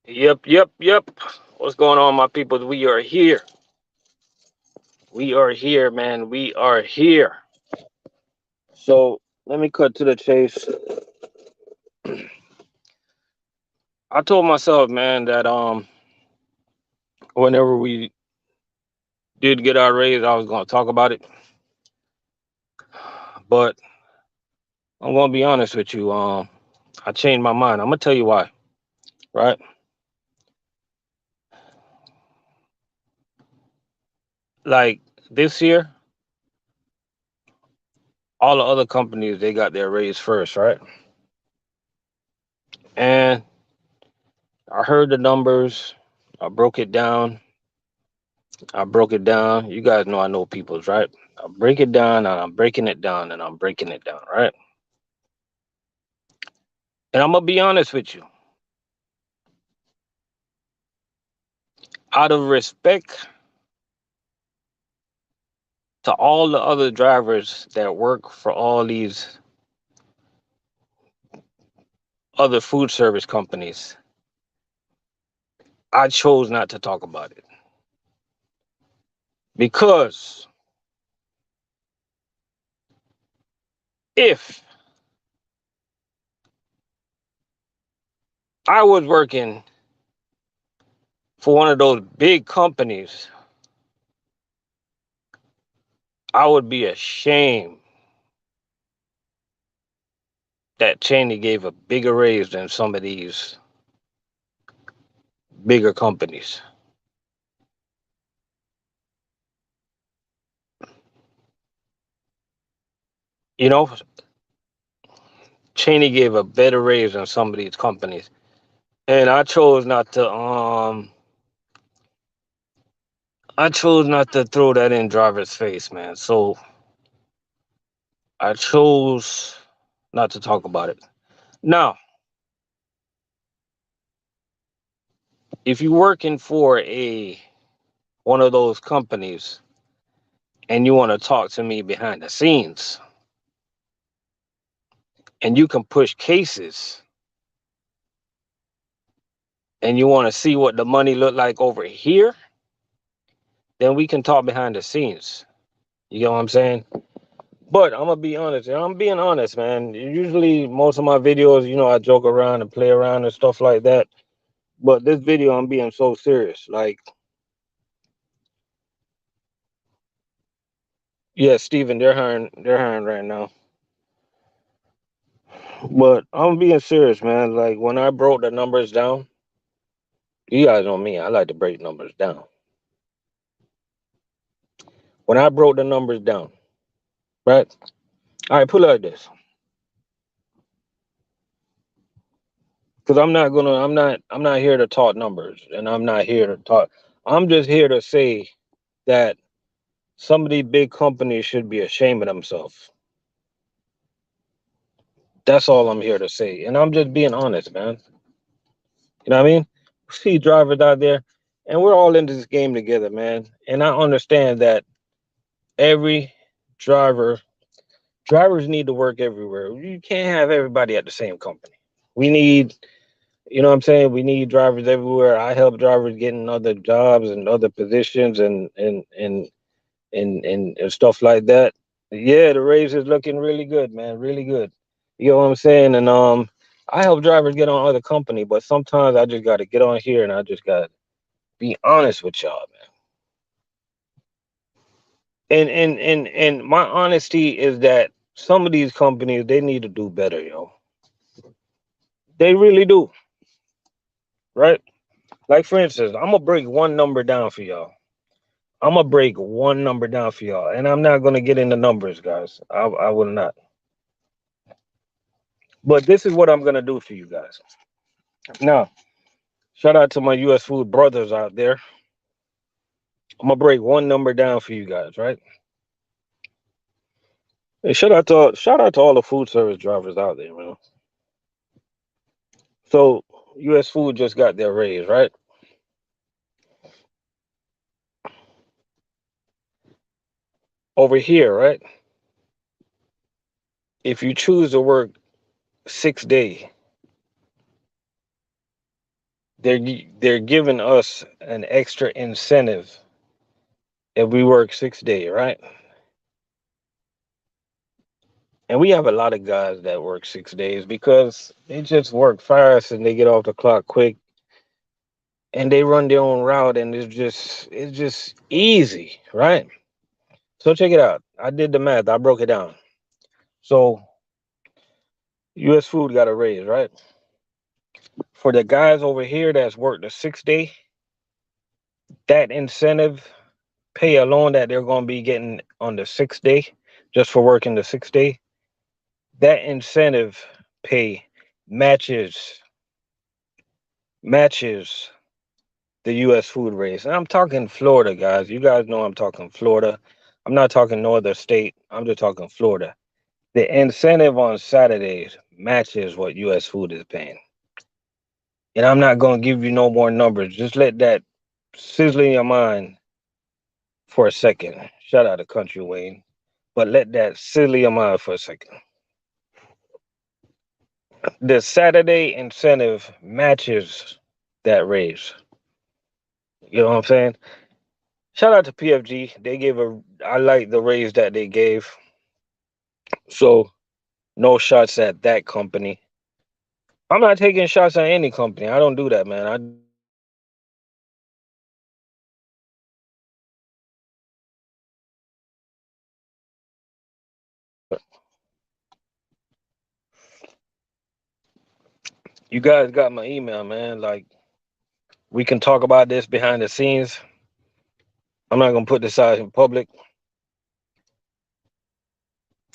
Yep. What's going on, my people? We are here. We are here, man. We are here. So let me cut to the chase. I told myself, man, that whenever we did get our raise, I was gonna talk about it. But I'm gonna be honest with you. I changed my mind. I'm gonna tell you why. Right? Like this year, all the other companies they got their raise first, right? And I heard the numbers. I broke it down. I broke it down. You guys know I know people's, right? I break it down and I'm breaking it down and I'm breaking it down, right? And I'm gonna be honest with you. Out of respect to all the other drivers that work for all these other food service companies, I chose not to talk about it because if I was working for one of those big companies, I would be ashamed that Cheney gave a bigger raise than some of these bigger companies. You know, Cheney gave a better raise than some of these companies. And I chose not to throw that in driver's face, man. So I chose not to talk about it. Now, if you're working for a one of those companies and you want to talk to me behind the scenes and you can push cases and you want to see what the money look like over here, then we can talk behind the scenes. You know what I'm saying? But I'm gonna be honest. And I'm being honest, man. Usually, most of my videos, I joke around and play around and stuff like that. But this video, I'm being so serious. Like, yeah, Steven, they're hiring right now. But I'm being serious, man. Like when I broke the numbers down, you guys know me. I like to break numbers down. When I broke the numbers down, right? All right, put it like this, because I'm not here to talk numbers, and I'm not here to talk. I'm just here to say that some of these big companies should be ashamed of themselves. That's all I'm here to say. And I'm just being honest, man. You know what I mean? See drivers out there, and we're all in this game together, man. And I understand that every driver, drivers need to work everywhere. You can't have everybody at the same company. We need, what I'm saying? We need drivers everywhere. I help drivers get in other jobs and other positions and stuff like that. Yeah, the race is looking really good, man. Really good. You know what I'm saying? And I help drivers get on other company, but sometimes I just gotta get on here and I just gotta be honest with y'all, man. And my honesty is that some of these companies they need to do better, yo. They really do, right? Like for instance, I'm gonna break one number down for y'all. I'm gonna break one number down for y'all, and I'm not gonna get into numbers, guys. I will not. But this is what I'm gonna do for you guys. Now, shout out to my U.S. food brothers out there. I'm gonna break one number down for you guys, right? Hey, shout out to all the food service drivers out there, man. So U.S. food just got their raise, right? Over here, right? If you choose to work 6 day, they're giving us an extra incentive if we work 6 days, right? And we have a lot of guys that work 6 days because they just work fast and they get off the clock quick and they run their own route and it's just easy, right? So check it out. I did the math. I broke it down. So U.S. Food got a raise, right? For the guys over here that's worked the 6 day, that incentive pay alone that they're going to be getting on the 6 day, just for working the 6 day, that incentive pay matches matches the U.S. food raise. And I'm talking Florida, guys. You guys know I'm talking Florida. I'm not talking no other state. I'm just talking Florida. The incentive on Saturdays matches what U.S. food is paying. And I'm not going to give you no more numbers. Just let that sizzle in your mind for a second. Shout out to Country Wayne. But let that sizzle in your mind for a second. The Saturday incentive matches that raise. You know what I'm saying? Shout out to PFG. I like the raise that they gave. So no shots at that company. I'm not taking shots at any company. I don't do that, man. I You guys got my email, man. Like, we can talk about this behind the scenes. I'm not gonna put this out in public.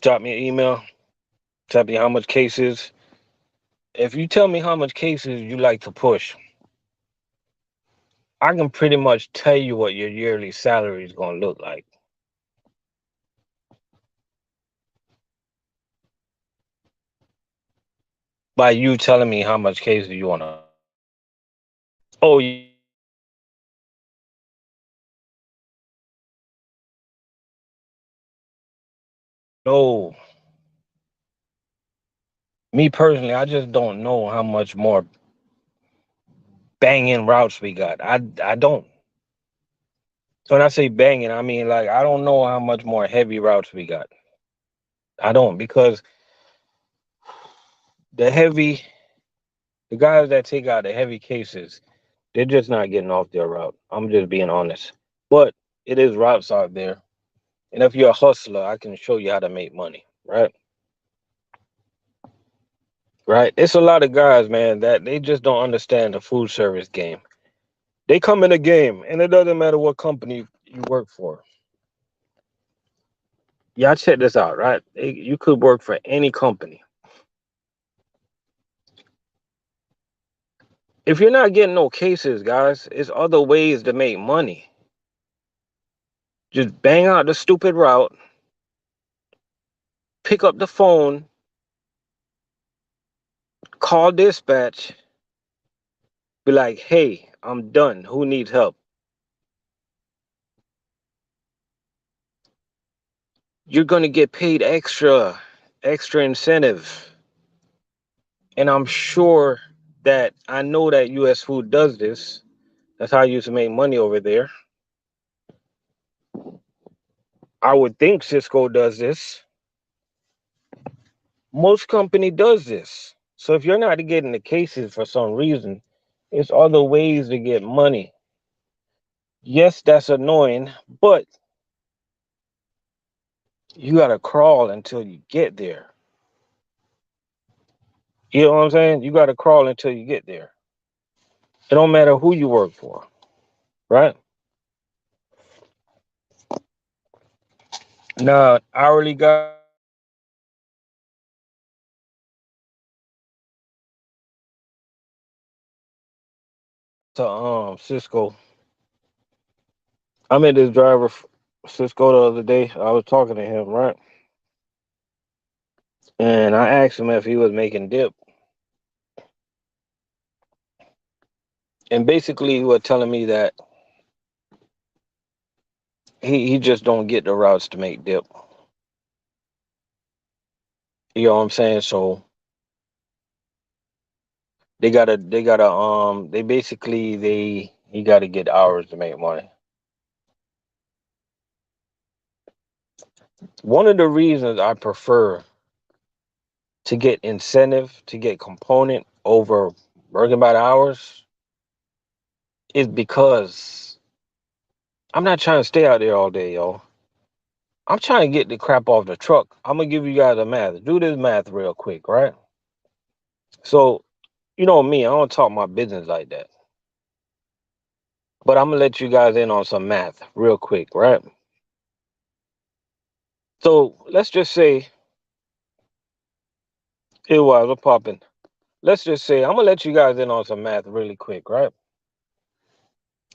Drop me an email. Tell me how much cases. If you tell me how much cases you like to push, I can pretty much tell you what your yearly salary is gonna look like by you telling me how much cases you wanna. Oh no, me personally, I just don't know how much more banging routes we got. I don't. So when I say banging, I mean like I don't know how much more heavy routes we got. I don't because the heavy the guys that take out the heavy cases, they're just not getting off their route. I'm just being honest. But it is routes out there. And if you're a hustler, I can show you how to make money. Right? Right? It's a lot of guys, man, that they just don't understand the food service game. They come in the game, and it doesn't matter what company you work for. Y'all check this out, right? You could work for any company. If you're not getting no cases, guys, it's other ways to make money. Just bang out the stupid route, pick up the phone, call dispatch, be like, hey, I'm done. Who needs help? You're going to get paid extra incentive. And I'm sure that I know that US Food does this. That's how I used to make money over there. I would think Cisco does this. Most company does this. So if you're not getting the cases for some reason, it's other ways to get money. Yes, that's annoying, but you gotta crawl until you get there. You know what I'm saying? You gotta crawl until you get there. It don't matter who you work for, right? Now, hourly guy to Cisco. I met this driver Cisco the other day. I was talking to him, right? And I asked him if he was making dip. And basically he was telling me that he just don't get the routes to make dip. You know what I'm saying? So they basically they you gotta get hours to make money. One of the reasons I prefer to get incentive to get component over working by the hours is because I'm not trying to stay out there all day, yo. I'm trying to get the crap off the truck. I'm gonna give you guys a math. Do this math real quick, right? So, you know me, I don't talk my business like that. But I'm gonna let you guys in on some math real quick, right? So let's just say it was a popping. Let's just say I'm gonna let you guys in on some math really quick, right?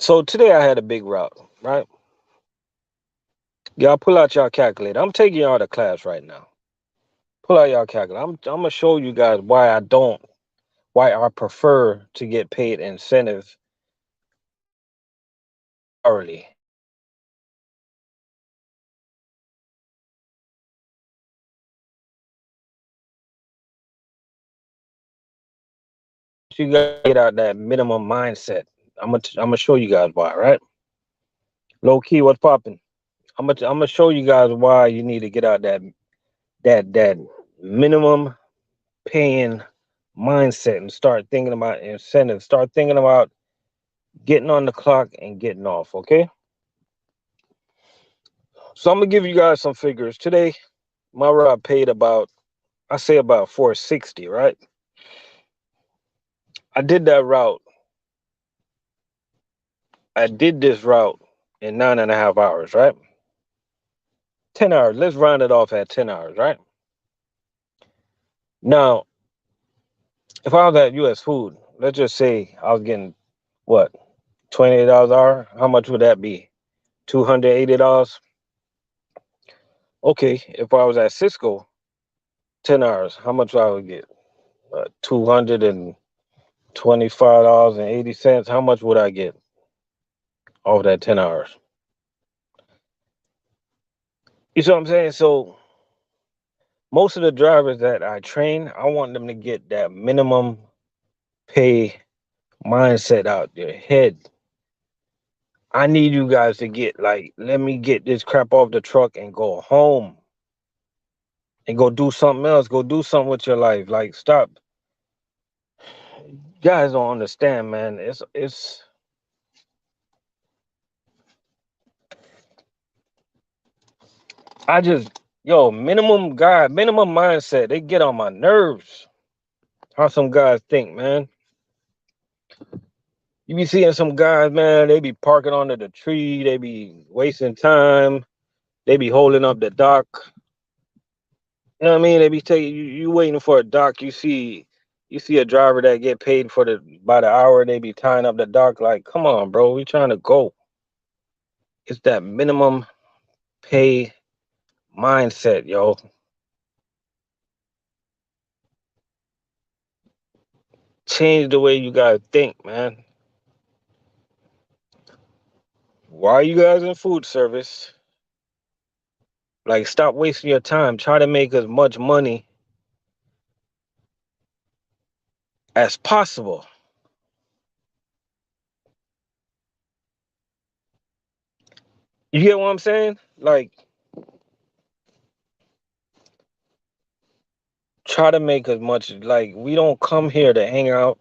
So today I had a big route, right? Y'all pull out y'all calculator. I'm taking y'all to class right now. Pull out y'all calculator. I'm gonna show you guys why I prefer to get paid incentives hourly. You gotta get out that minimum mindset. I'm gonna show you guys why, right? Low key, what's popping? I'm gonna show you guys why you need to get out that minimum paying mindset and start thinking about incentives. Start thinking about getting on the clock and getting off. Okay. So I'm gonna give you guys some figures today. My route paid about I say about 460. Right. I did that route. I did this route in 9.5 hours. Right. 10 hours. Let's round it off at 10 hours. Right. Now, if I was at U.S. Food, let's just say I was getting what $28 an hour. How much would that be? $280. Okay, if I was at Cisco, 10 hours, how much I would get? $225.80. How much would I get off that 10 hours? You see what I'm saying? So most of the drivers that I train, I want them to get that minimum pay mindset out their head. I need you guys to get like, let me get this crap off the truck and go home and go do something else. Go do something with your life. Like, stop. You guys don't understand, man. It's I just yo, minimum mindset. They get on my nerves. How some guys think, man. You be seeing some guys, man, they be parking under the tree, they be wasting time, they be holding up the dock. You know what I mean? They be taking you waiting for a dock, you see a driver that get paid for the by the hour, they be tying up the dock like, come on, bro, we trying to go. It's that minimum pay mindset, yo. Change the way you guys think, man. Why are you guys in food service? Like, stop wasting your time. Try to make as much money as possible. You get what I'm saying? Like, try to make as much. Like, we don't come here to hang out.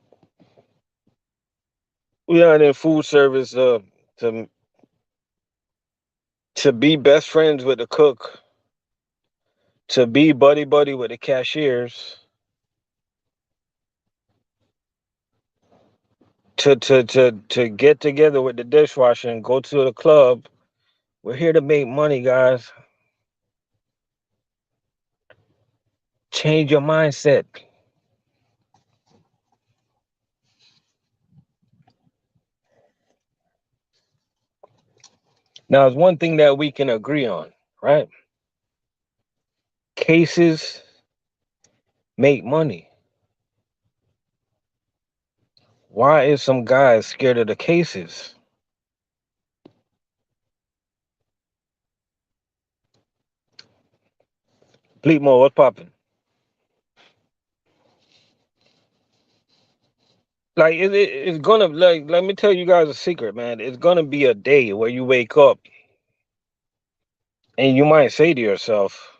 We are in food service to to be best friends with the cook, to be buddy buddy with the cashiers, to get together with the dishwasher and go to the club. We're here to make money, guys. Change your mindset. Now, it's one thing that we can agree on, right? Cases make money. Why is some guys scared of the cases? Bleep more, what's popping? Like it's gonna, like, let me tell you guys a secret, man. It's gonna be a day where you wake up and you might say to yourself,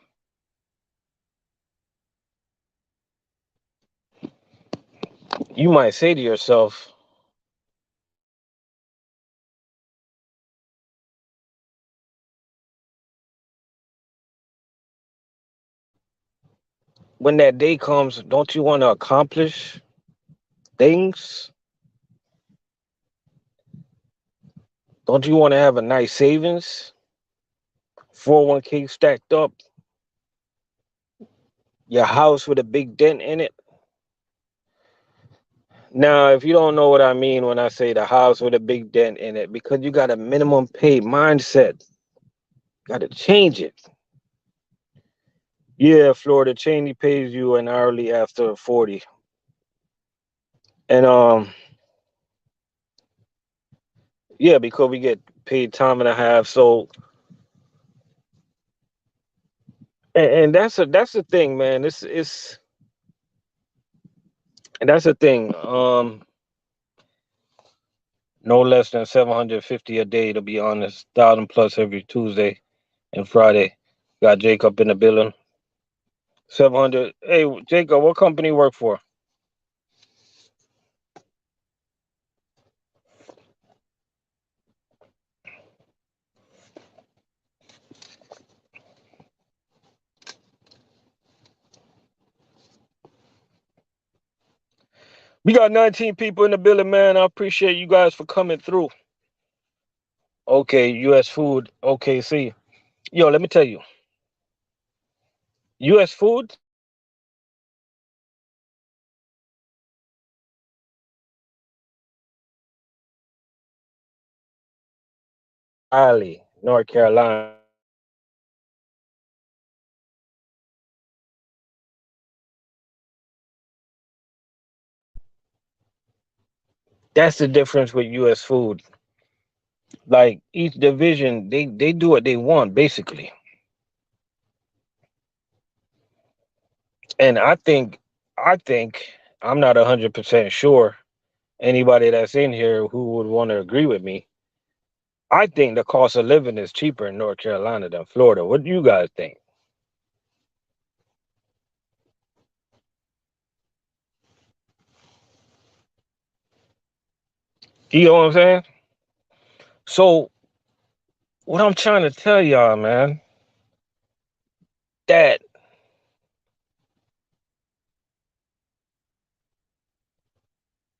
you might say to yourself, when that day comes, don't you want to accomplish things? Don't you want to have a nice savings, 401k stacked up, your house with a big dent in it? Now, if you don't know what I mean when I say the house with a big dent in it, because you got a minimum pay mindset, got to change it. Yeah, Florida, Cheney pays you an hourly after 40. And yeah, because we get paid time and a half. So and that's the thing, man. It's and that's the thing. No less than 750 a day, to be honest. 1,000 plus every Tuesday and Friday. Got Jacob in the building. 700. Hey, Jacob, what company you work for? We got 19 people in the building, man. I appreciate you guys for coming through. Okay, U.S. food. Okay, see. Yo, let me tell you. U.S. food, Raleigh, North Carolina. That's the difference with U.S. food. Like each division, they do what they want, basically. And I think I'm not 100% sure. Anybody that's in here who would want to agree with me, I think the cost of living is cheaper in North Carolina than Florida. What do you guys think? You know what I'm saying? So what I'm trying to tell y'all, man, that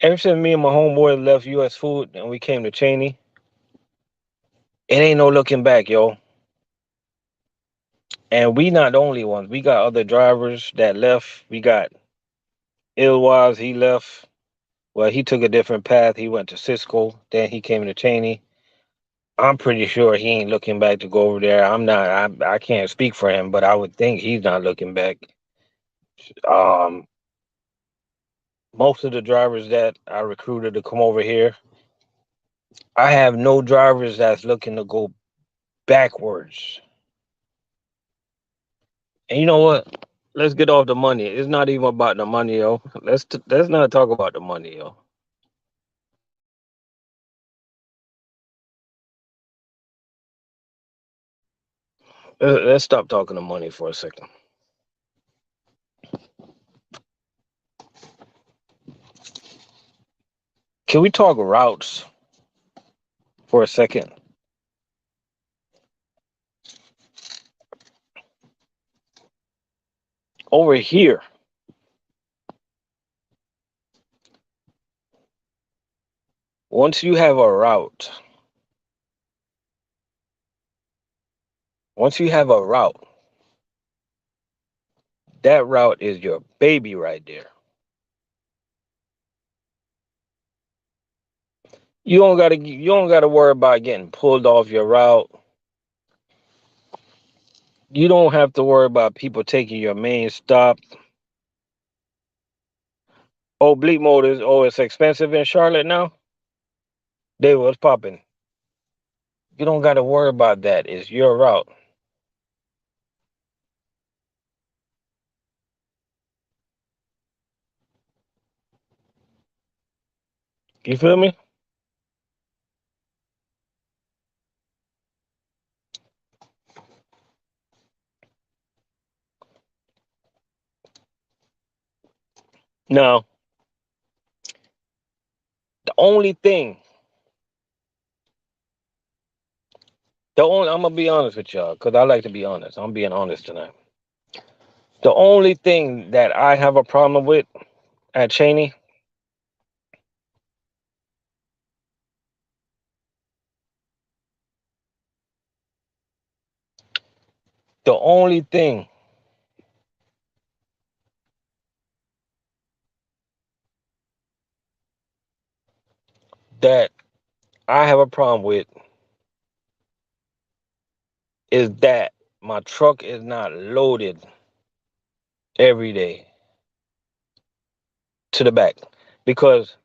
ever since me and my homeboy left U.S. food and we came to Cheney, it ain't no looking back, yo. And we not the only ones. We got other drivers that left. We got Ilwaz, he left. Well, he took a different path. He went to Cisco. Then he came to Cheney. I'm pretty sure he ain't looking back to go over there. I'm not. I can't speak for him, but I would think he's not looking back. Um, most of the drivers that I recruited to come over here, I have no drivers that's looking to go backwards. And you know what? Let's get off the money. It's not even about the money, yo. Let's not talk about the money, yo. Let's stop talking the money for a second. Can we talk routes for a second? Over here, once you have a route, once you have a route, that route is your baby right there. You don't gotta worry about getting pulled off your route. You don't have to worry about people taking your main stop. Oh, Bleak Motors, oh, it's expensive in Charlotte now. They was popping. You don't gotta worry about that. It's your route. You feel me? Now, the only thing, the only I'm gonna be honest with y'all, cause I like to be honest. I'm being honest tonight. The only thing that I have a problem with at Cheney, the only thing that I have a problem with is that my truck is not loaded every day to the back. Because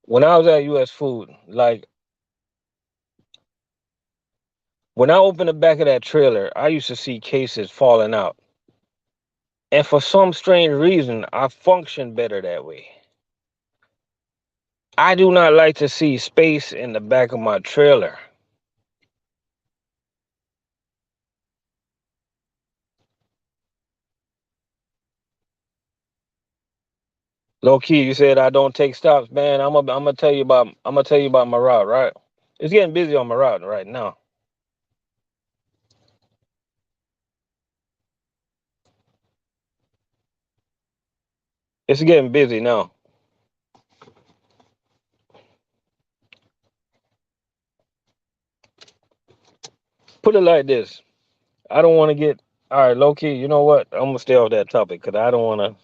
when I was at US Food, like when I opened the back of that trailer, I used to see cases falling out. And for some strange reason, I function better that way. I do not like to see space in the back of my trailer. Low key, you said I don't take stops, man. I'm gonna tell you about my route, right? It's getting busy on my route right now. It's getting busy now. Put it like this. I don't want to get all right, low key. You know what? I'm gonna stay off that topic because I don't want to.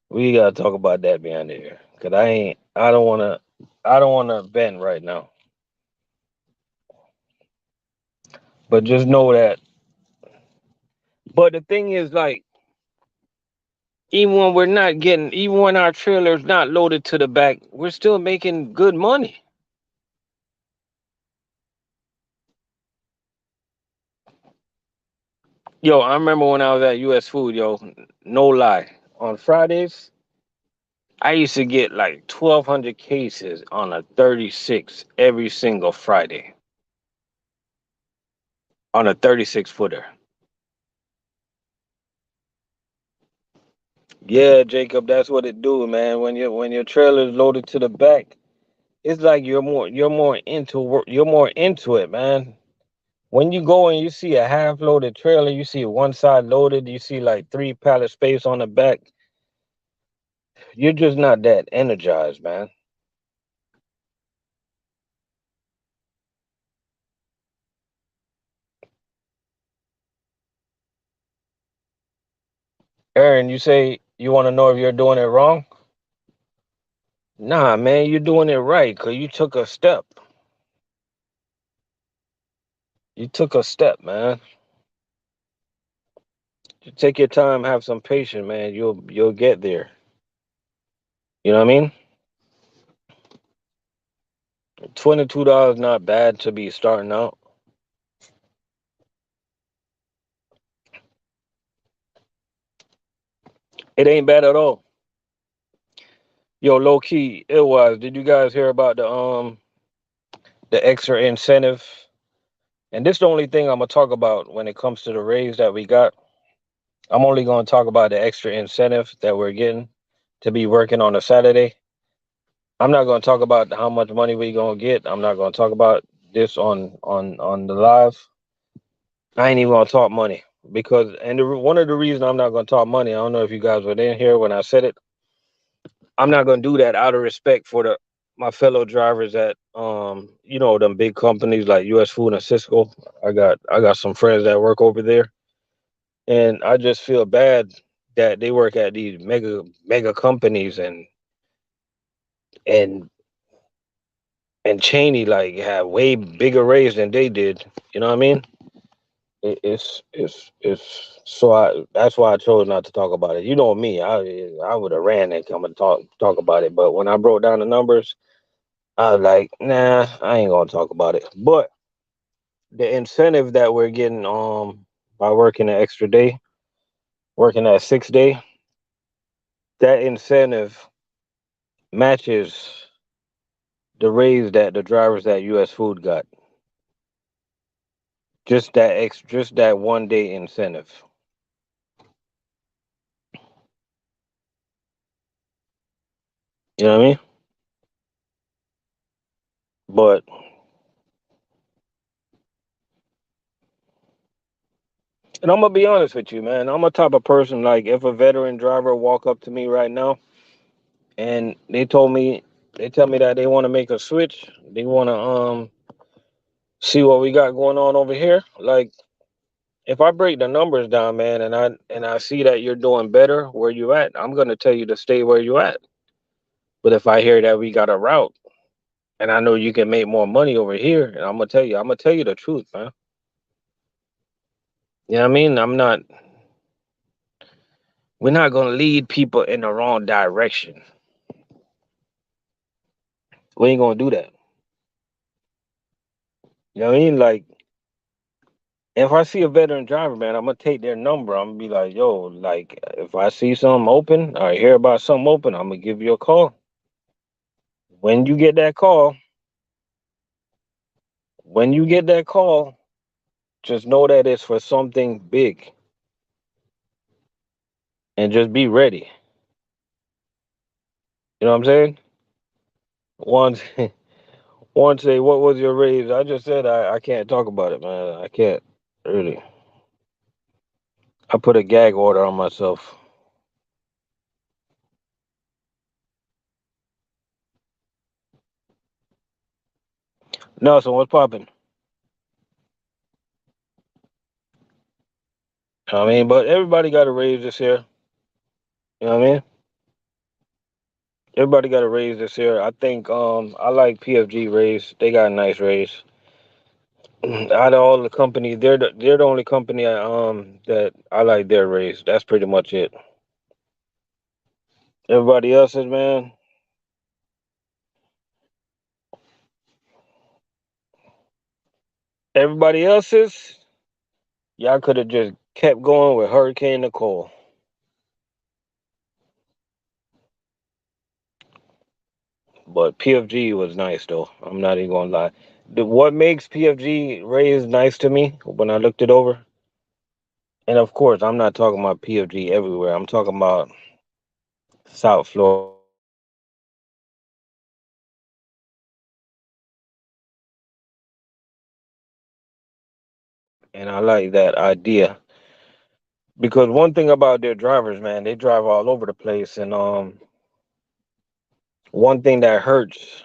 We gotta talk about that behind here because I ain't. I don't want to. I don't want to vent right now. But just know that. But the thing is, like, even when our trailer's not loaded to the back, we're still making good money. Yo, I remember when I was at US Food, yo, no lie. On Fridays, I used to get like 1,200 cases on a 36 every single Friday on a 36 footer. Yeah, Jacob, that's what it do, man. When your trailer's loaded to the back, it's like you're more into work, you're more into it, man. When you go and you see a half loaded trailer, you see one side loaded, you see like three pallet space on the back, you're just not that energized, man. Aaron, you say you want to know if you're doing it wrong? Nah, man, you're doing it right because you took a step. You took a step, man. You take your time, have some patience, man. You'll get there. You know what I mean? $22 not bad to be starting out. It ain't bad at all. Yo, low key, it was. Did you guys hear about the extra incentive? And this is the only thing I'm gonna talk about when it comes to the raise that we got. I'm only gonna talk about the extra incentive that we're getting to be working on a Saturday. I'm not gonna talk about how much money we gonna get. I'm not gonna talk about this on the live. I ain't even gonna talk money because one of the reasons I'm not gonna talk money. I don't know if you guys were in here when I said it. I'm not gonna do that out of respect for the my fellow drivers at them big companies like US Food and Cisco. I got some friends that work over there, and I just feel bad that they work at these mega companies and and Cheney like have way bigger raise than they did. You know what I mean? It's so that's why I chose not to talk about it. You know me, I would have ran and come and talk about it, but when I broke down the numbers, I was like, nah, I ain't gonna talk about it. But the incentive that we're getting by working an extra day, working that 6 day, that incentive matches the raise that the drivers at US Food got. Just that 1 day incentive. You know what I mean? But and I'm gonna be honest with you, man. I'm a type of person like if a veteran driver walk up to me right now and they tell me that they want to make a switch, they want to see what we got going on over here. Like if I break the numbers down, man, and I see that you're doing better where you at, I'm gonna tell you to stay where you at. But if I hear that we got a route and I know you can make more money over here, and I'm gonna tell you the truth, man. You know what I mean? We're not gonna lead people in the wrong direction. We ain't gonna do that. You know what I mean? Like if I see a veteran driver, man, I'm gonna take their number. I'm gonna be like, yo, like if I see something open or hear about something open, I'm gonna give you a call. When you get that call, when you get that call, just know that it's for something big and just be ready. You know what I'm saying? Once one say, what was your raise? I just said I can't talk about it, man. I can't really. I put a gag order on myself. No, so what's popping? I mean, but everybody got a raise this year. You know what I mean? Everybody got a raise this year. I think I like PFG raise. They got a nice raise. Out of all the companies, they're the only company that I like their raise. That's pretty much it. Everybody else's, man. Everybody else's, y'all could have just kept going with Hurricane Nicole. But PFG was nice though. I'm not even gonna lie. What makes PFG raise nice to me when I looked it over, and of course I'm not talking about PFG everywhere. I'm talking about South Florida. And I like that idea because one thing about their drivers, man, they drive all over the place. And one thing that hurts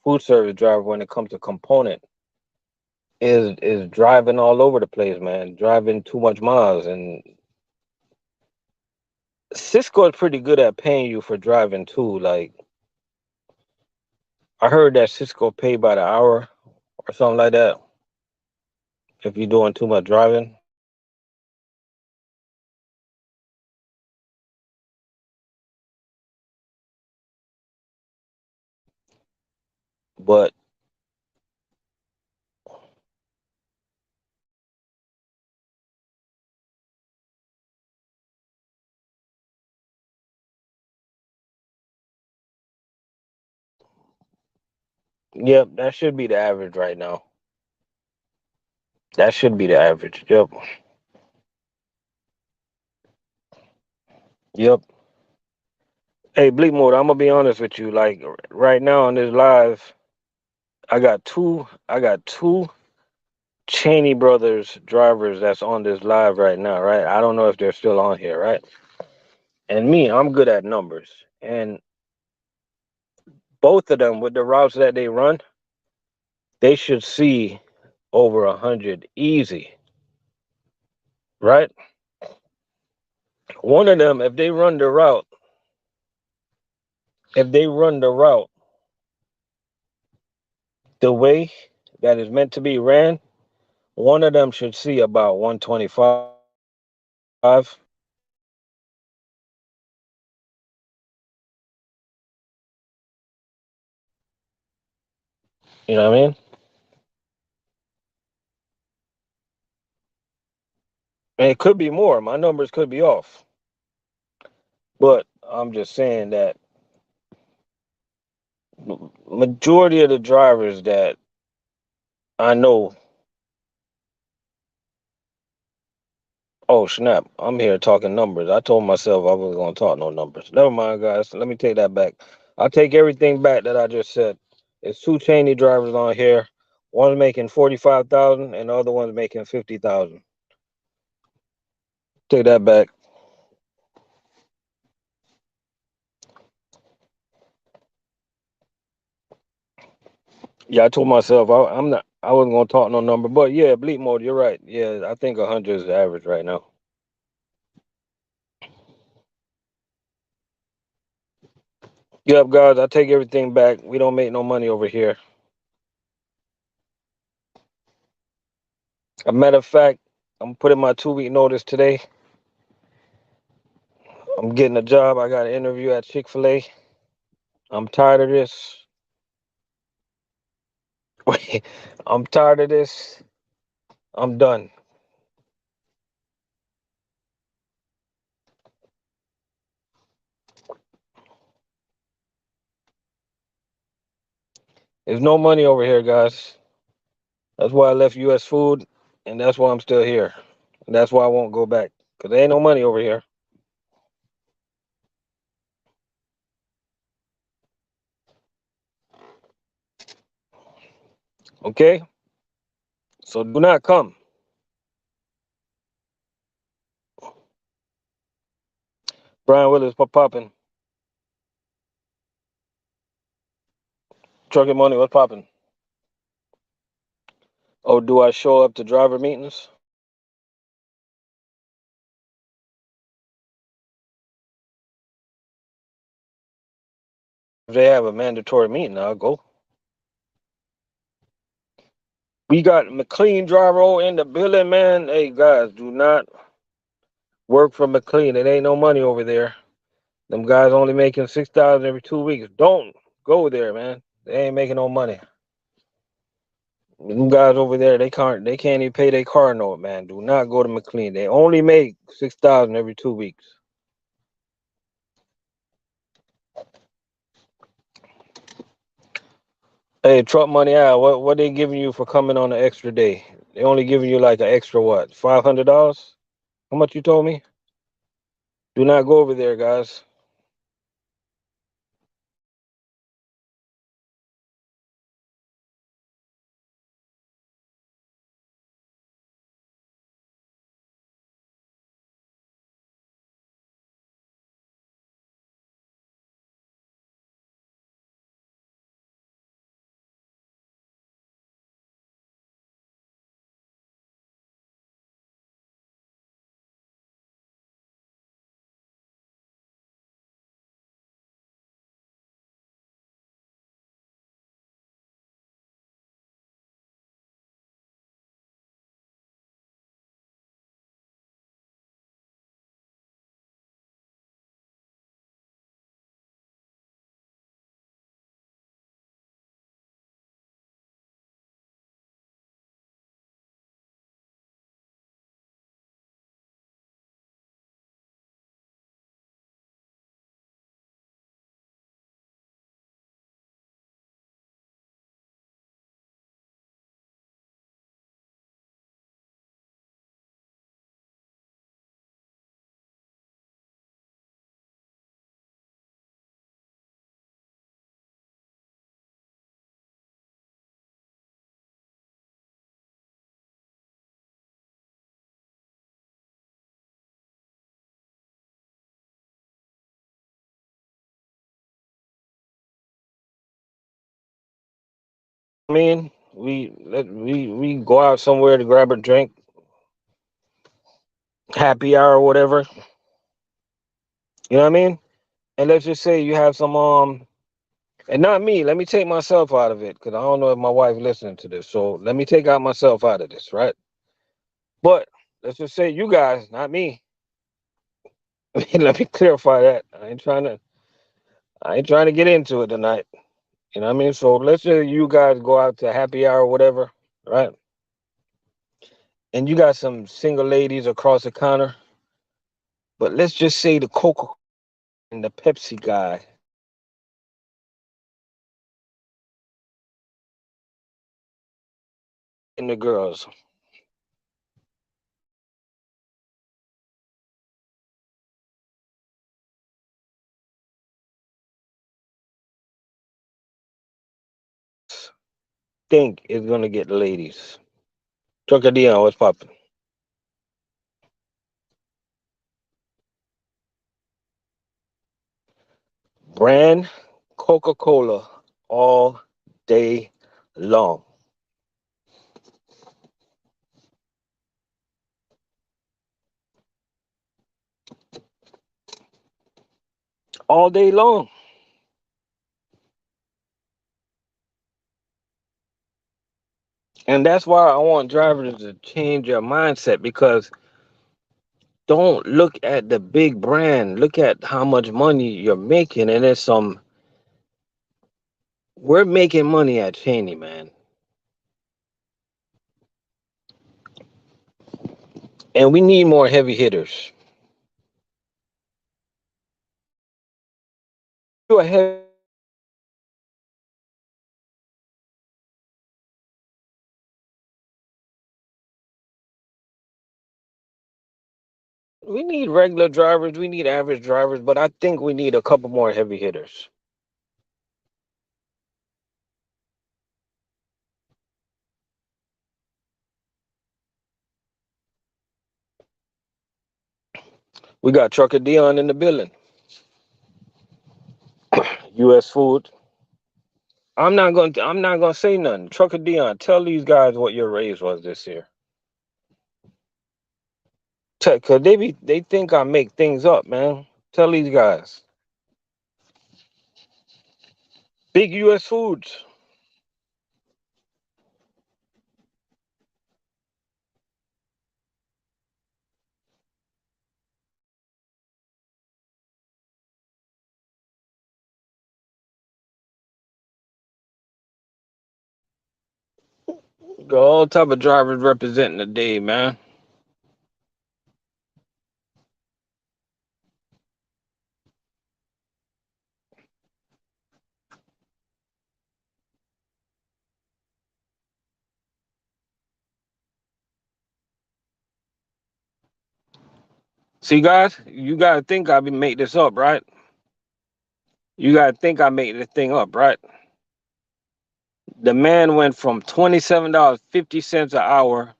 food service driver when it comes to component is driving all over the place, man. Driving too much miles. And Cisco is pretty good at paying you for driving too. Like I heard that Cisco pay by the hour or something like that if you're doing too much driving. But yep, that should be the average right now. That should be the average. Yep. Yep. Hey, Bleak Mode, I'm gonna be honest with you. Like right now on this live, I got two Cheney brothers drivers that's on this live right now, right? I don't know if they're still on here, right? And me, I'm good at numbers. And both of them with the routes that they run, they should see over 100 easy, right? One of them, if they run the route the way that is meant to be ran, one of them should see about 125. You know what I mean? And it could be more. My numbers could be off. But I'm just saying that majority of the drivers that I know. Oh snap! I'm here talking numbers. I told myself I wasn't gonna talk no numbers. Never mind, guys. Let me take that back. I'll take everything back that I just said. It's two Cheney drivers on here. One's making 45,000, and the other one's making 50,000. Take that back. Yeah, I told myself I'm not. I wasn't gonna talk no number, but yeah, bleep mode. You're right. Yeah, I think 100 is the average right now. Yep, guys. I take everything back. We don't make no money over here. A matter of fact, I'm putting my 2 week notice today. I'm getting a job. I got an interview at Chick-fil-A. I'm tired of this. I'm tired of this. I'm done. There's no money over here, guys. That's why I left U.S. Food, and that's why I'm still here. And that's why I won't go back, because there ain't no money over here. Okay? So do not come. Brian Willis, what popping? Trucking Money, what popping? Oh, do I show up to driver meetings? If they have a mandatory meeting, I'll go. We got McLean driver in the building, man. Hey, guys, do not work for McLean. It ain't no money over there. Them guys only making 6,000 every 2 weeks. Don't go there, man. They ain't making no money. Them guys over there, they can't even pay their car note, man. Do not go to McLean. They only make 6,000 every 2 weeks. Hey, truck money out. What they giving you for coming on an extra day? They only giving you like an extra what? $500? How much you told me? Do not go over there, guys. I mean, we go out somewhere to grab a drink, happy hour or whatever. You know what I mean? And let's just say you have some and not me. Let me take myself out of it because I don't know if my wife listening to this. So let me take out myself out of this, right? But let's just say you guys, not me. Let me clarify that. I ain't trying to get into it tonight. You know what I mean? So let's say you guys go out to happy hour or whatever, right? And you got some single ladies across the counter. But let's just say the Coca and the Pepsi guy and the girls. Think is gonna get the ladies. Trucker Dion, what's poppin'? Brand Coca-Cola all day long. All day long. And that's why I want drivers to change their mindset because don't look at the big brand. Look at how much money you're making. And there's some, we're making money at Cheney, man. And we need more heavy hitters. You a heavy, we need regular drivers, we need average drivers, but I think we need a couple more heavy hitters. We got Trucker Dion in the building. US Food. I'm not gonna say nothing. Trucker Dion, tell these guys what your raise was this year. Cause they think I make things up, man. Tell these guys. Big US Foods. Got all type of drivers representing the day, man. See, guys, you gotta think I be make this up, right? You gotta think I make this thing up, right? The man went from $27.50 an hour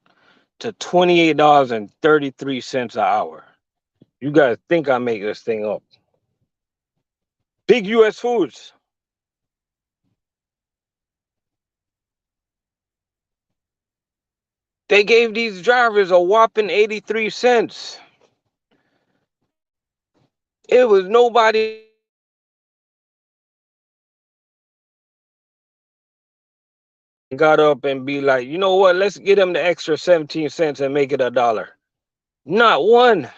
to $28.33 an hour. You guys think I make this thing up? Big US Foods. They gave these drivers a whopping 83 cents. It was nobody got up and be like, you know what, let's get them the extra 17 cents and make it a dollar. Not one.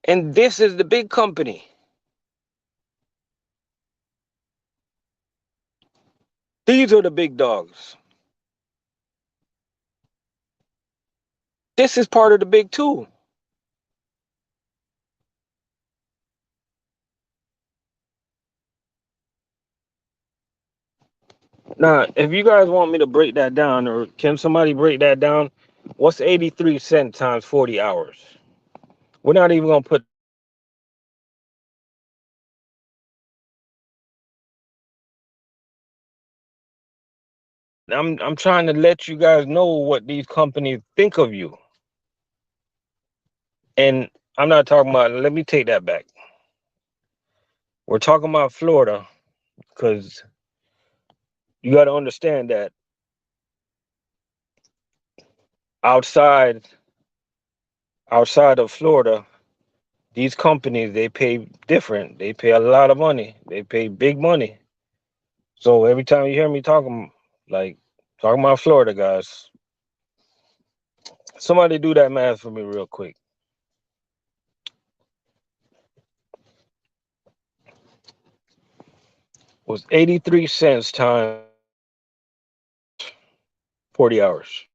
And this is the big company. These are the big dogs. This is part of the big two. Now, if you guys want me to break that down, or can somebody break that down? What's 83 cents times 40 hours? We're not even gonna put. I'm trying to let you guys know what these companies think of you. And I'm not talking about. Let me take that back. We're talking about Florida because you got to understand that outside outside of Florida, these companies they pay different. They pay a lot of money. They pay big money. So every time you hear me talking about Florida, guys, somebody do that math for me real quick. Was 83 cents times 40 hours.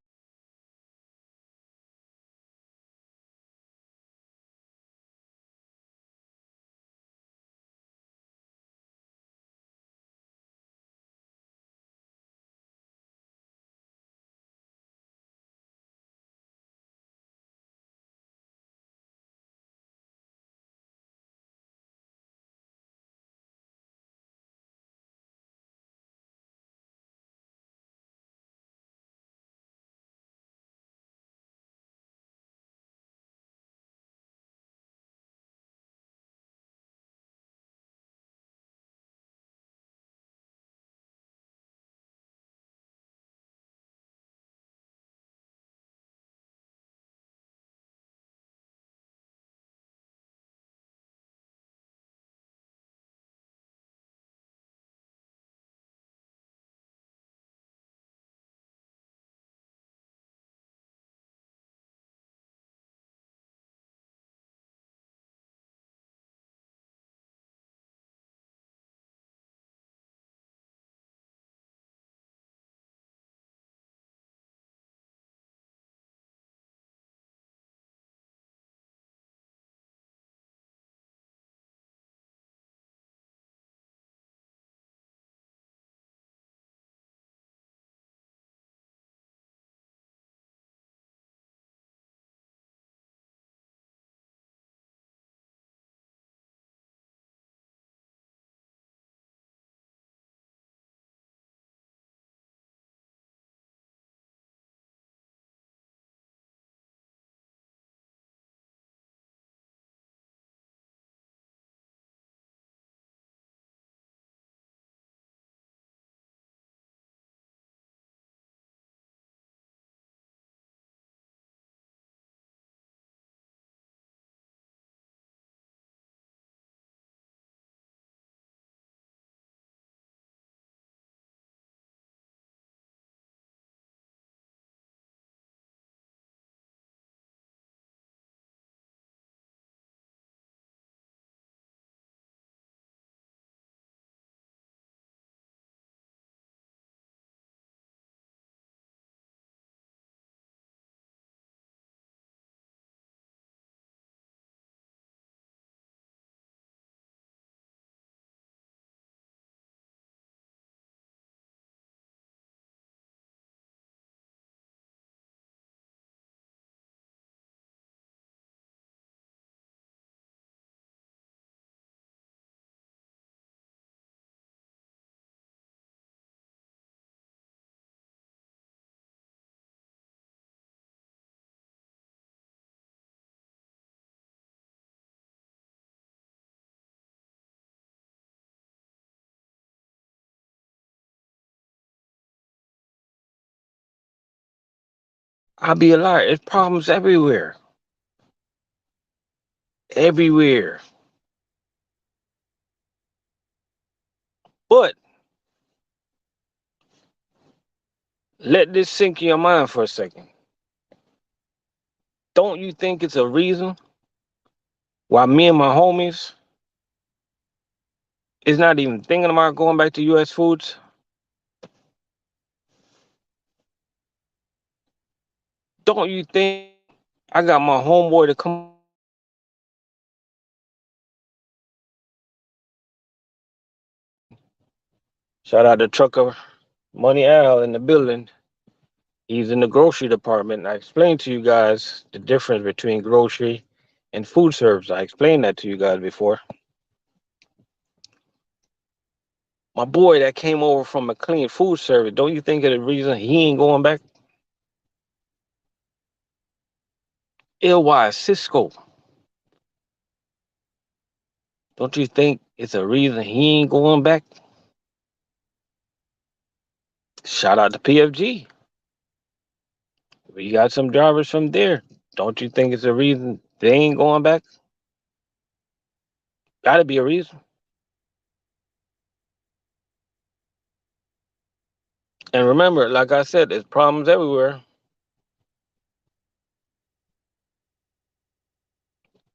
I'll be a liar. It's problems everywhere. Everywhere. But let this sink in your mind for a second. Don't you think it's a reason why me and my homies is not even thinking about going back to US Foods? Don't you think I got my homeboy to come shout out to Trucker Money Al in the building. He's in the grocery department. I explained to you guys the difference between grocery and food service. I explained that to you guys before. My boy that came over from a clean food service, don't you think of the reason he ain't going back? LY Cisco, don't you think it's a reason he ain't going back? Shout out to PFG. We got some drivers from there. Don't you think it's a reason they ain't going back? Gotta be a reason. And remember, like I said, there's problems everywhere.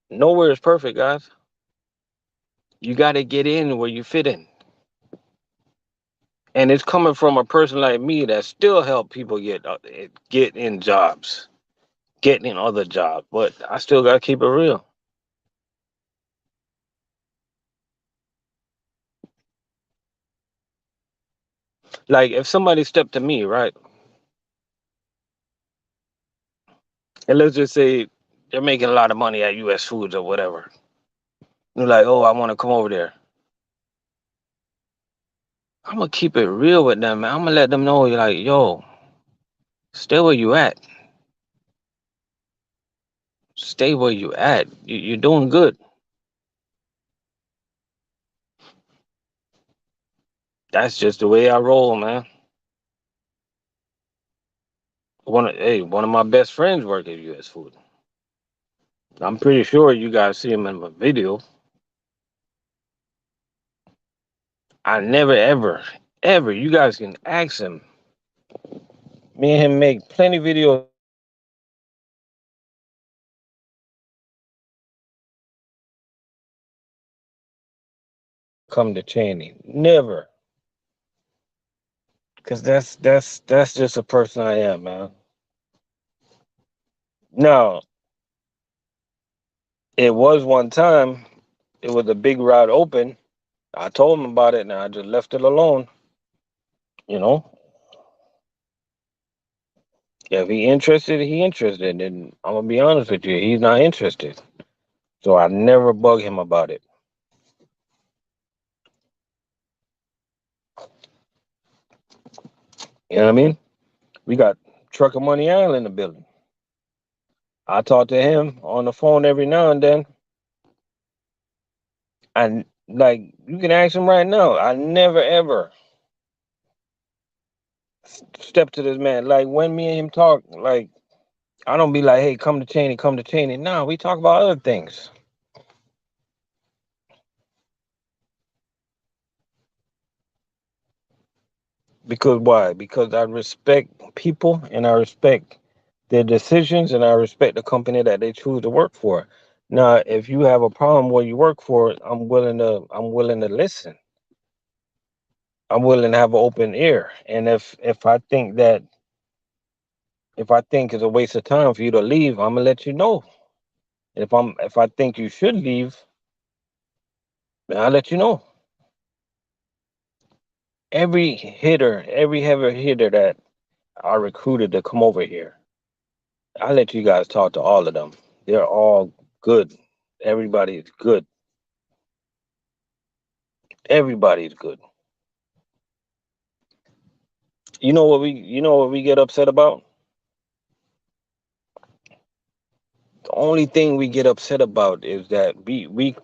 Nowhere is perfect, guys. You gotta get in where you fit in. And it's coming from a person like me that still help people get in jobs, get in other jobs, but I still gotta keep it real. Like if somebody stepped to me, right, and let's just say they're making a lot of money at U.S. Foods or whatever, they're like, "Oh, I want to come over there." I'm gonna keep it real with them, man. I'm gonna let them know, like, "Yo, stay where you at. Stay where you at. You're doing good." That's just the way I roll, man. One of my best friends work at U.S. Food. I'm pretty sure you guys see him in my video. I never ever. You guys can ask him. Me and him make plenty videos. Come to Cheney, never, cause that's just a person I am, man. Now it was one time. It was a big route open. I told him about it, and I just left it alone. You know, if he interested, he interested, and I'm gonna be honest with you, he's not interested. So I never bug him about it. You know what I mean? We got Trucker Money Island in the building. I talk to him on the phone every now and then. And like you can ask him right now. I never ever step to this man. Like when me and him talk, like I don't be like, hey, come to Cheney, come to Cheney. No, we talk about other things. Because why? Because I respect people and I respect their decisions and I respect the company that they choose to work for. Now, if you have a problem where you work for, I'm willing to listen. I'm willing to have an open ear. And if I think it's a waste of time for you to leave, I'm gonna let you know. And if I think you should leave, then I'll let you know. Every heavy hitter that I recruited to come over here, I'll let you guys talk to all of them. They're all good. Everybody's good. Everybody's good. You know what we get upset about? The only thing we get upset about is that we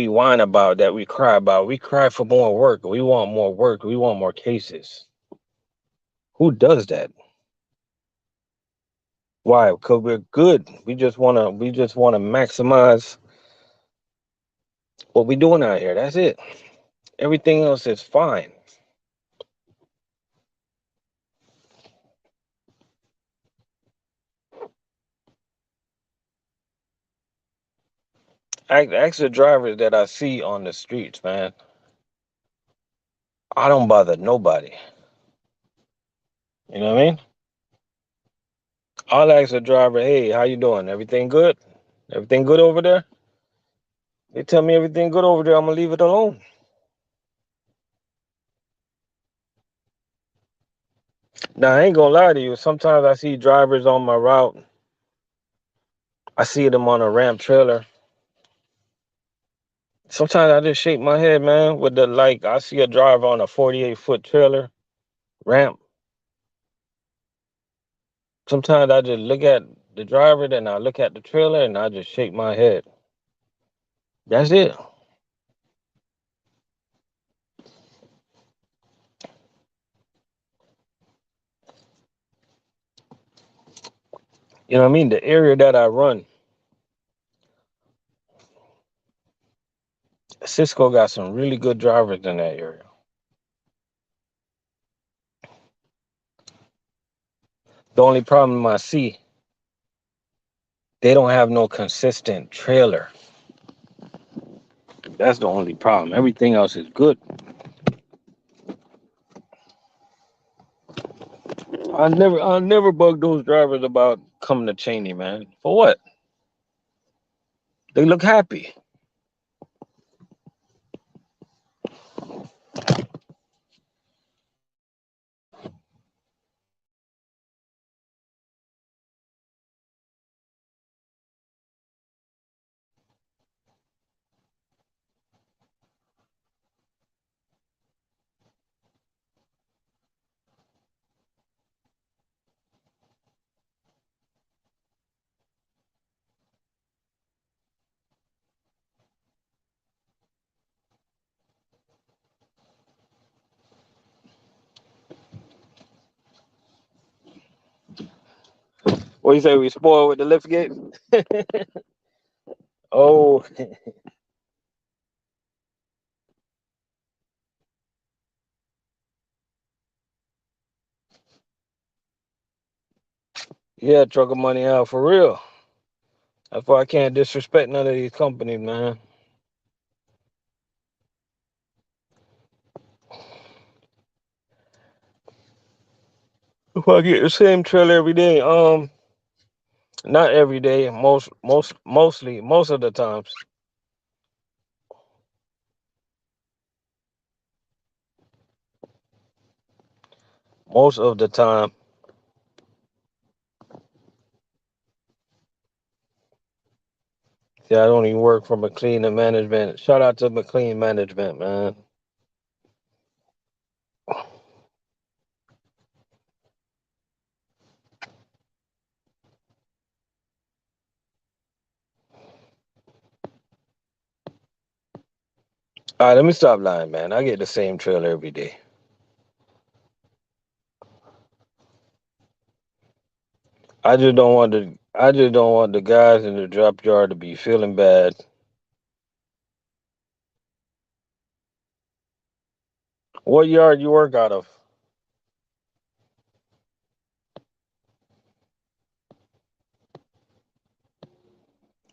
whine about, that we cry about. We cry for more work. We want more work. We want more cases. Who does that? Why? Because we're good. We just wanna maximize what we're doing out here. That's it. Everything else is fine. Ask the drivers that I see on the streets, man. I don't bother nobody. You know what I mean? I'll ask the driver, hey, how you doing? Everything good? Everything good over there? They tell me everything good over there, I'm gonna leave it alone. Now I ain't gonna lie to you. Sometimes I see drivers on my route. I see them on a ramp trailer. Sometimes I just shake my head, man, with the like I see a driver on a 48-foot trailer ramp. Sometimes I just look at the driver, then I look at the trailer and I just shake my head. That's it. You know what I mean? The area that I run, Cisco got some really good drivers in that area. The only problem I see, they don't have no consistent trailer. That's the only problem. Everything else is good. I never bug those drivers about coming to Cheney, man. For what? They look happy. What you say? We spoiled with the lift gate? Oh, yeah, trucker money out for real. That's why I can't disrespect none of these companies, man. If I get the same trailer every day, not every day, most of the times, most of the time. See, I don't even work for McLean and management. Shout out to McLean management, man. All right, let me stop lying, man. I get the same trailer every day. I just don't want the guys in the drop yard to be feeling bad. What yard you work out of?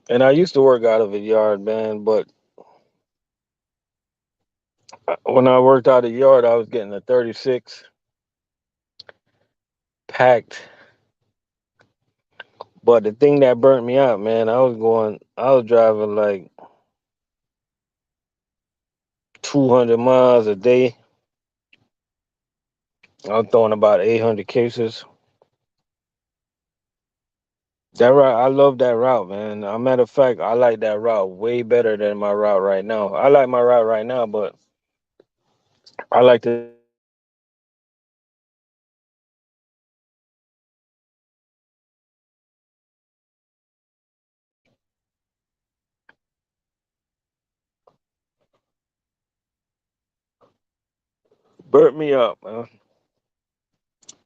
And I used to work out of a yard, man, but when I worked out a yard, I was getting a 36 packed. But the thing that burnt me out, man, I was driving like 200 miles a day. I was throwing about 800 cases. That route, I love that route, man. A matter of fact, I like that route way better than my route right now. I like my route right now, but I like to drive that route way better than my route right now. Burnt me up, man.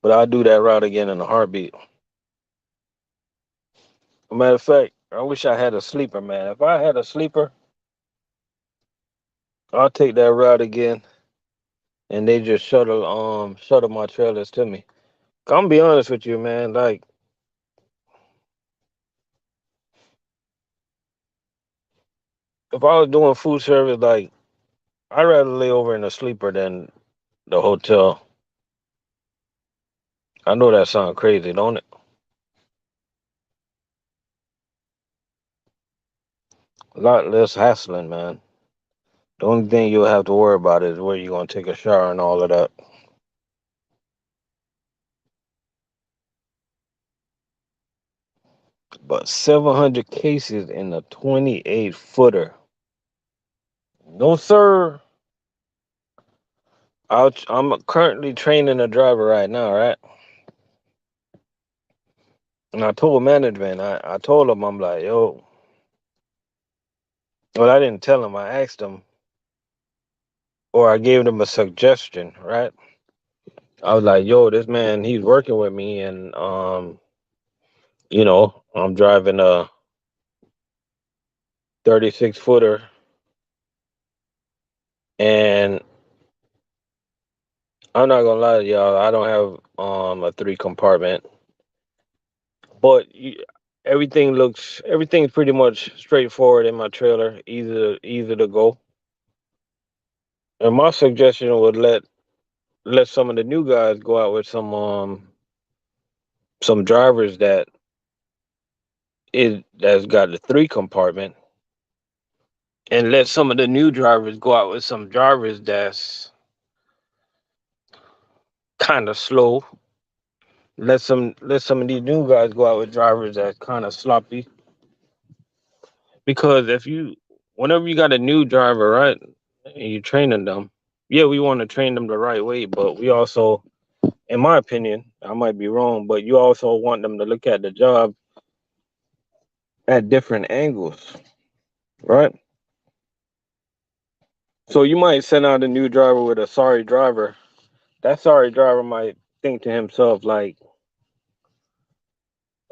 But I'll do that route again in a heartbeat. Matter of fact, I wish I had a sleeper, man. If I had a sleeper, I'll take that route again, and they just shuttle my trailers to me. I'm gonna be honest with you, man. Like, if I was doing food service, like, I'd rather lay over in a sleeper than the hotel. I know that sounds crazy, don't it? A lot less hassling, man. The only thing you'll have to worry about is where you're gonna take a shower and all of that. But 700 cases in a 28 footer. No, sir. I'm currently training a driver right now, right? And I told management, I told him, I'm like, yo, well, I didn't tell him. I asked him, or I gave them a suggestion, right? I was like, yo, this man, he's working with me, and I'm driving a 36 footer, and I'm not gonna lie to y'all, I don't have a three compartment, but everything's pretty much straightforward in my trailer, easy to go. And my suggestion would let some of the new guys go out with some drivers that's got the three compartment, and let some of the new drivers go out with some drivers that's kind of slow. Let some of these new guys go out with drivers that's kind of sloppy. Because whenever you got a new driver, right, and you're training them, yeah, we want to train them the right way, but we also, in my opinion, I might be wrong, but you also want them to look at the job at different angles, right? So you might send out a new driver with a sorry driver. That sorry driver might think to himself like,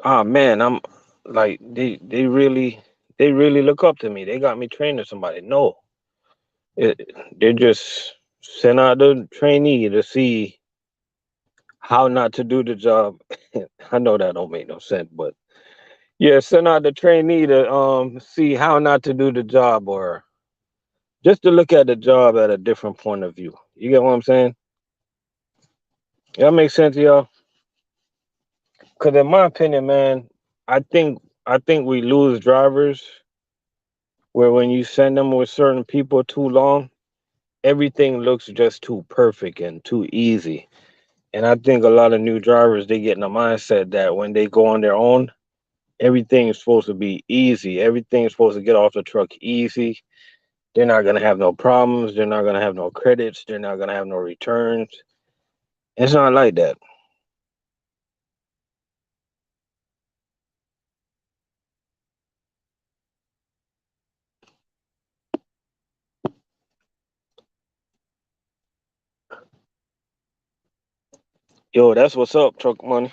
"Ah, man, I'm like they really look up to me. They got me training somebody." No, they just send out the trainee to see how not to do the job. I know that don't make no sense, but yeah, send out the trainee to see how not to do the job, or just to look at the job at a different point of view. You get what I'm saying? That makes sense, y'all. Because in my opinion, man, I think we lose drivers where when you send them with certain people too long, everything looks just too perfect and too easy. And I think a lot of new drivers they get in the mindset that when they go on their own, everything is supposed to be easy. Everything is supposed to get off the truck easy. They're not gonna have no problems. They're not gonna have no credits. They're not gonna have no returns. It's not like that. Yo, that's what's up, truck money.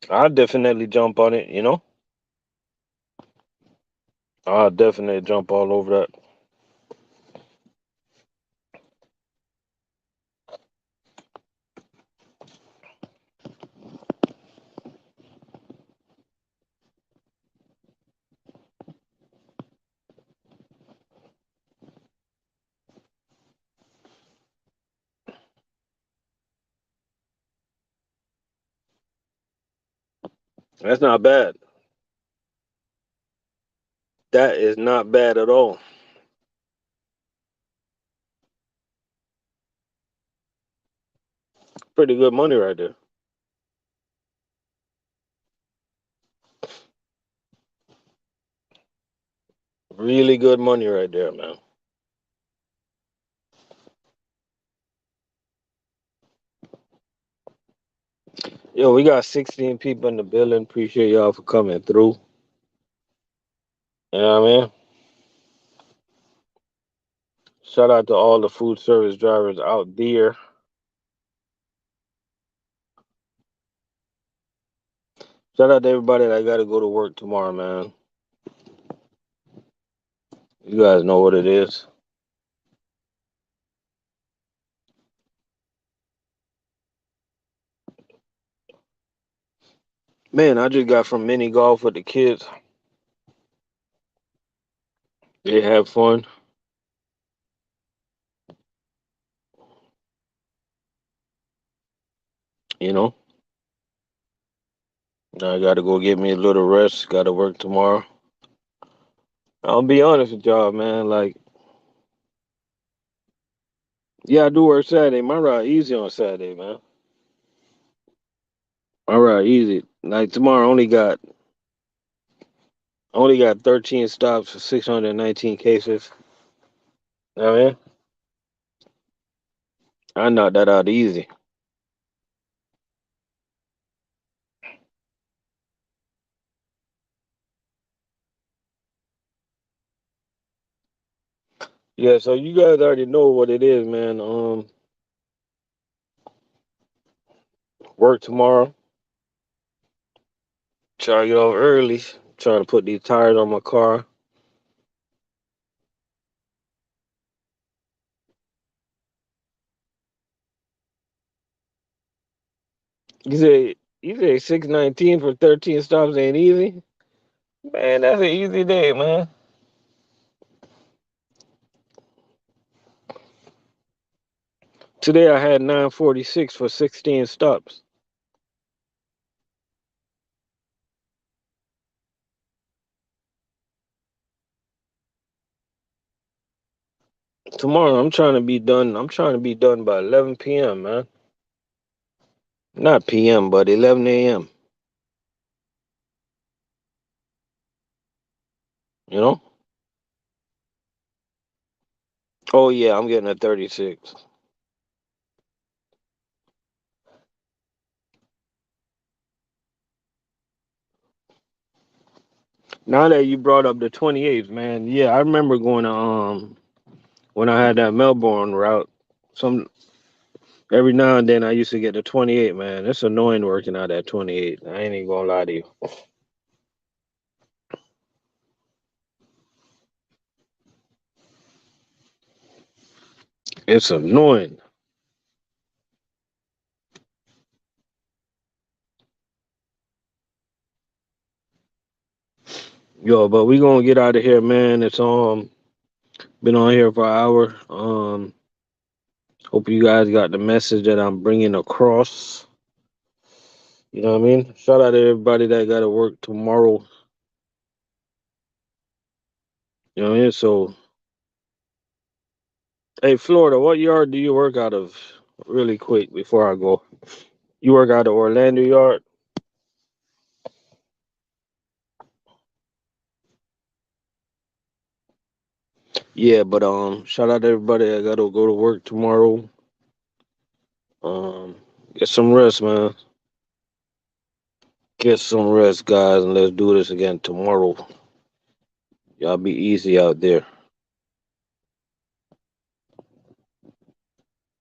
I'll definitely jump on it. I'll definitely jump all over that. That's not bad. That is not bad at all. Pretty good money right there. Really good money right there, man. Yo, we got 16 people in the building. Appreciate y'all for coming through. You know what I mean? Shout out to all the food service drivers out there. Shout out to everybody that got to go to work tomorrow, man. You guys know what it is. Man, I just got from mini golf with the kids. They have fun, you know. I got to go get me a little rest. Got to work tomorrow. I'll be honest with y'all, man. Like, yeah, I do work Saturday. My ride easy on Saturday, man. My ride easy. Like tomorrow, only got 13 stops for 619 cases. You know what I mean, I knocked that out easy. Yeah, so you guys already know what it is, man. Work tomorrow. Try to get off early. Trying to put these tires on my car. You say 619 for 13 stops ain't easy? Man, that's an easy day, man. Today I had 946 for 16 stops. Tomorrow I'm trying to be done. I'm trying to be done by 11 p.m., man. Not p.m., but 11 a.m. You know? Oh yeah, I'm getting a 36. Now that you brought up the 28th, man, yeah, I remember going to when I had that Melbourne route. Some Every now and then I used to get the 28, man. It's annoying working out at 28. I ain't even gonna lie to you. It's annoying. Yo, but we gonna get out of here, man. It's been on here for an hour. Hope you guys got the message that I'm bringing across. You know what I mean? Shout out to everybody that got to work tomorrow. You know what I mean? So, hey, Florida, what yard do you work out of? Really quick before I go. You work out of Orlando yard? Yeah, but shout out to everybody that got to go to work tomorrow. Um, get some rest, man. Get some rest, guys, and let's do this again tomorrow. Y'all be easy out there.